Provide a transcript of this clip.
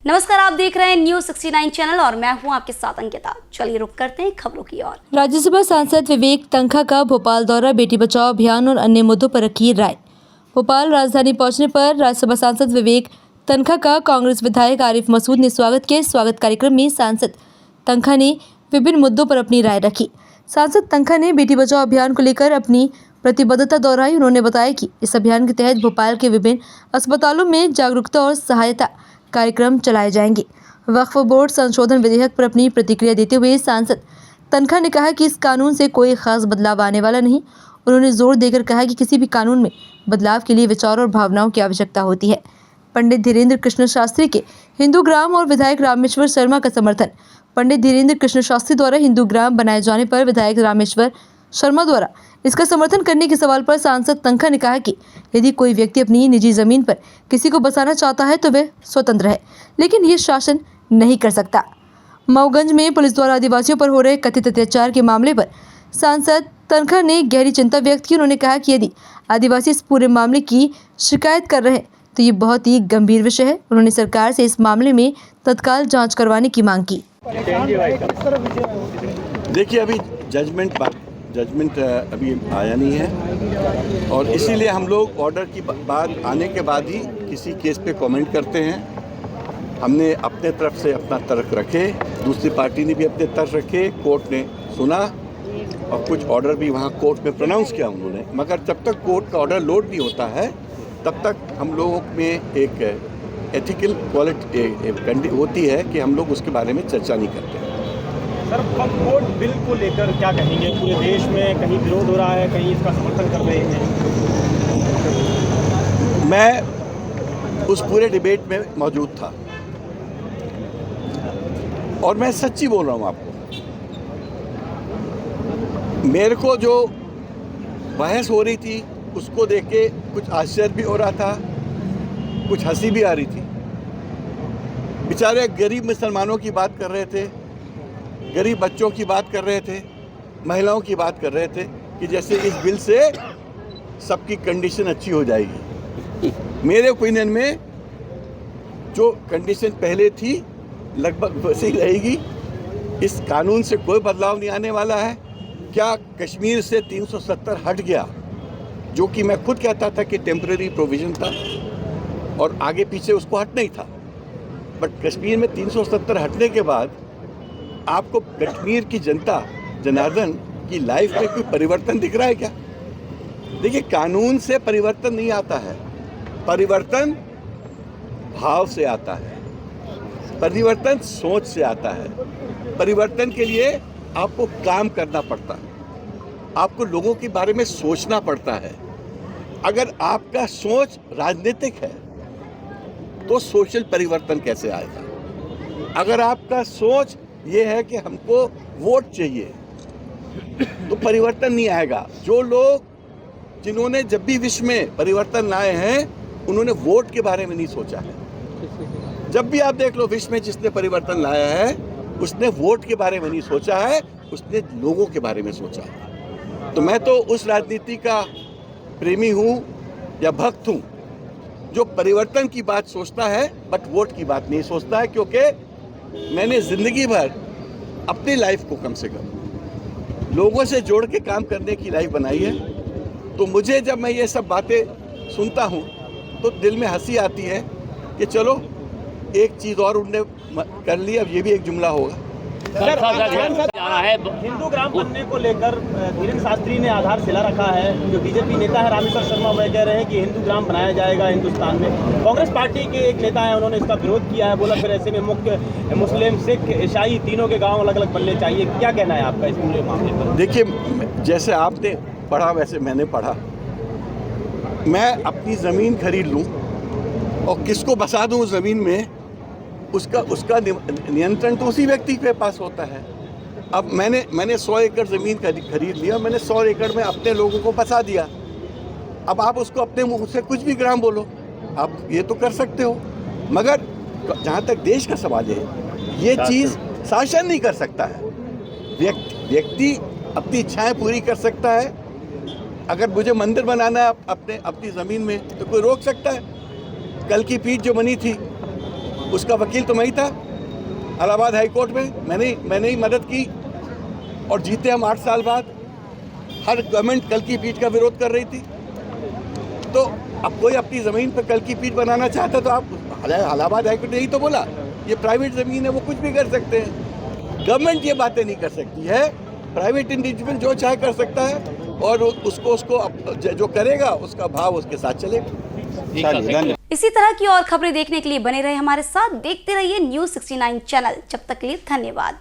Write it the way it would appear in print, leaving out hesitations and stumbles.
नमस्कार, आप देख रहे हैं न्यूज 69 चैनल और मैं हूं आपके साथ अंकिता। चलिए रुक करते हैं खबरों की ओर। राज्यसभा सांसद विवेक तन्खा का भोपाल दौरा, बेटी बचाओ अभियान और अन्य मुद्दों पर रखी राय। भोपाल राजधानी पहुंचने पर राज्यसभा सांसद विवेक तन्खा का कांग्रेस विधायक आरिफ मसूद ने स्वागत किया। स्वागत कार्यक्रम में सांसद तन्खा ने विभिन्न मुद्दों पर अपनी राय रखी। सांसद तन्खा ने बेटी बचाओ अभियान को लेकर अपनी प्रतिबद्धता दोहराई। उन्होंने बताया कि इस अभियान के तहत भोपाल के विभिन्न अस्पतालों में जागरूकता और सहायता कार्यक्रम चलाए जाएंगे। वक्फ बोर्ड संशोधन विधेयक पर अपनी प्रतिक्रिया देते हुए सांसद तन्खा ने कहा कि इस कानून से कोई खास बदलाव आने वाला नहीं। उन्होंने जोर देकर कहा कि किसी भी कानून में बदलाव के लिए विचार और भावनाओं की आवश्यकता होती है। पंडित धीरेन्द्र कृष्ण शास्त्री के हिंदू ग्राम और विधायक रामेश्वर शर्मा का समर्थन। पंडित धीरेन्द्र कृष्ण शास्त्री द्वारा हिंदू ग्राम बनाए जाने पर विधायक रामेश्वर शर्मा द्वारा इसका समर्थन करने के सवाल पर सांसद तन्खा ने कहा कि यदि कोई व्यक्ति अपनी निजी जमीन पर किसी को बसाना चाहता है तो वह स्वतंत्र है, लेकिन ये शासन नहीं कर सकता। मऊगंज में पुलिस द्वारा आदिवासियों पर हो रहे कथित अत्याचार के मामले पर सांसद तन्खा ने गहरी चिंता व्यक्त की। उन्होंने कहा कि यदि आदिवासी इस पूरे मामले की शिकायत कर रहे हैं तो ये बहुत ही गंभीर विषय है। उन्होंने सरकार से इस मामले में तत्काल जाँच करवाने की मांग की। देखिए, अभी जजमेंट अभी आया नहीं है और इसीलिए हम लोग ऑर्डर की बात आने के बाद ही किसी केस पे कमेंट करते हैं। हमने अपने तरफ से अपना तर्क रखे, दूसरी पार्टी ने भी अपने तर्क रखे, कोर्ट ने सुना और कुछ ऑर्डर भी वहाँ कोर्ट में प्रोनाउंस किया उन्होंने। मगर जब तक कोर्ट का ऑर्डर लोड नहीं होता है तब तक हम लोगों में एक एथिकल क्वालिटी होती है कि हम लोग उसके बारे में चर्चा नहीं करते। सर, वक्फ बोर्ड बिल को लेकर क्या कहेंगे? पूरे देश में कहीं विरोध हो रहा है, कहीं इसका समर्थन कर रहे हैं। मैं उस पूरे डिबेट में मौजूद था और मैं सच्ची बोल रहा हूँ आपको। मेरे को जो बहस हो रही थी उसको देख के कुछ आश्चर्य भी हो रहा था, कुछ हंसी भी आ रही थी। बेचारे गरीब मुसलमानों की बात कर रहे थे, गरीब बच्चों की बात कर रहे थे, महिलाओं की बात कर रहे थे कि जैसे इस बिल से सबकी कंडीशन अच्छी हो जाएगी। मेरे ओपिनियन में जो कंडीशन पहले थी लगभग वैसे ही रहेगी। इस कानून से कोई बदलाव नहीं आने वाला है। क्या कश्मीर से 370 हट गया, जो कि मैं खुद कहता था कि टेम्परेरी प्रोविज़न था और आगे पीछे उसको हटना ही था, बट कश्मीर में 370 हटने के बाद आपको कश्मीर की जनता जनार्दन की लाइफ में कोई परिवर्तन दिख रहा है क्या? देखिए, कानून से परिवर्तन नहीं आता है, परिवर्तन भाव से आता है, परिवर्तन सोच से आता है। परिवर्तन के लिए आपको काम करना पड़ता है, आपको लोगों के बारे में सोचना पड़ता है। अगर आपका सोच राजनीतिक है तो सोशल परिवर्तन कैसे आएगा? अगर आपका सोच ये है कि हमको वोट चाहिए तो परिवर्तन नहीं आएगा। जो लोग जिन्होंने जब भी विश्व में परिवर्तन लाए हैं उन्होंने वोट के बारे में नहीं सोचा है। जब भी आप देख लो, विश्व में जिसने परिवर्तन लाया है उसने वोट के बारे में नहीं सोचा है, उसने लोगों के बारे में सोचा है। तो मैं तो उस राजनीति का प्रेमी हूँ या भक्त हूँ जो परिवर्तन की बात सोचता है बट वोट की बात नहीं सोचता है, क्योंकि मैंने ज़िंदगी भर अपनी लाइफ को कम से कम लोगों से जोड़ के काम करने की लाइफ बनाई है। तो मुझे जब मैं ये सब बातें सुनता हूँ तो दिल में हंसी आती है कि चलो एक चीज़ और उनने कर ली, अब ये भी एक जुमला होगा। हिंदू ग्राम बनने को लेकर धीरेन्द्र शास्त्री ने आधारशिला रखा है। जो बीजेपी नेता है रामेश्वर शर्मा, वह कह रहे हैं कि हिंदू ग्राम बनाया जाएगा हिंदुस्तान में। कांग्रेस पार्टी के एक नेता है, उन्होंने इसका विरोध किया है, बोला फिर ऐसे में मुख्य मुस्लिम, सिख, ईसाई तीनों के गांव अलग अलग बनने चाहिए। क्या कहना है आपका इस पूरे मामले पर? देखिए, जैसे आपने पढ़ा वैसे मैंने पढ़ा। मैं अपनी ज़मीन खरीद लूँ और किसको बसा दूँ उस ज़मीन में, उसका नियंत्रण तो उसी व्यक्ति के पास होता है। अब मैंने 100 एकड़ ज़मीन खरीद लिया, मैंने 100 एकड़ में अपने लोगों को बसा दिया। अब आप उसको अपने मुंह से कुछ भी ग्राम बोलो, आप ये तो कर सकते हो, मगर जहाँ तक देश का सवाल है, ये चीज़ शासन नहीं कर सकता है। व्यक्ति अपनी इच्छाएं पूरी कर सकता है। अगर मुझे मंदिर बनाना है अपनी ज़मीन में तो कोई रोक सकता है? कल की पीठ जो बनी थी उसका वकील तो मैं ही था इलाहाबाद हाई कोर्ट में। मैंने ही मदद की और जीते हम 8 साल बाद। हर गवर्नमेंट कल की पीठ का विरोध कर रही थी। तो अब कोई अपनी ज़मीन पर कल की पीठ बनाना चाहता तो आप इलाहाबाद हाई कोर्ट ने यही तो बोला, ये प्राइवेट ज़मीन है, वो कुछ भी कर सकते हैं। गवर्नमेंट ये बातें नहीं कर सकती है, प्राइवेट इंडिविजुअल जो चाहे कर सकता है और उसको जो करेगा उसका भाव उसके साथ चलेगा। इसी तरह की और खबरें देखने के लिए बने रहे हमारे साथ, देखते रहिए News 69 चैनल। जब तक के लिए धन्यवाद।